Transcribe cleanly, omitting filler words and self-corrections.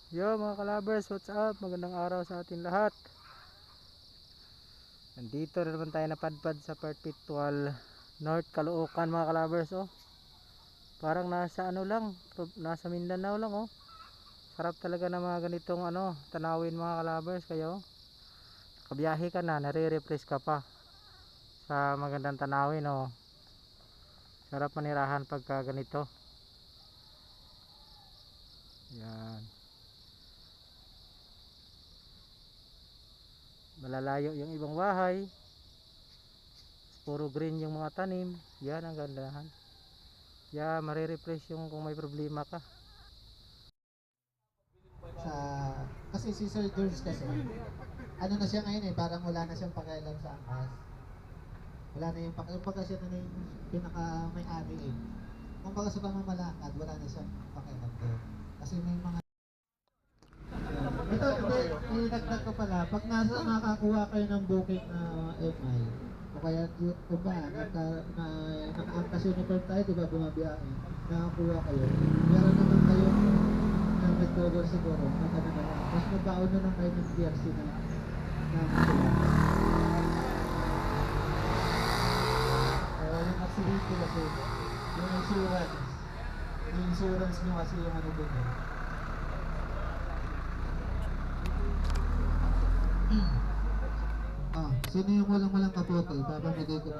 Yo mga kalabers, what's up? Magandang araw sa atin lahat. Nandito na naman tayo napadpad sa Perpetual North Caloocan mga kalabers. Oh, parang nasa ano lang, nasa Mindanao lang. Oh, sarap talaga ng mga ganitong tanawin mga kalabers. Kayo kabiyahe ka na, nare-refresh ka pa sa magandang tanawin. Oh, sarap manirahan pagka ganito. Yan, malalayo yung ibang bahay, puro green yung mga tanim. Yan ang gandahan. Yeah, marirefresh yung kung may problema ka. Sa kasi si Sir George kasi ano na siya ngayon parang wala na siyang pakialam sa angkas. Wala na yung pakialam pagka siya na yung pinaka may-ari Kung baga sa pamamalakad, wala na siyang pakialam doon. Kasi may mga ito, idagdag ko pala, pag nakakuha kayo ng booking na MI, o kaya kung ba, naka-angkas uniform tayo, diba bumabiyahe, nakakuha kayo, meron naman kayo nag-cover siguro, mas mabaon na lang kayo ng PRC na yung accidente kasi, yung insurance nyo kasi yung ano doon sino yung walang kapote? Papamigay ko.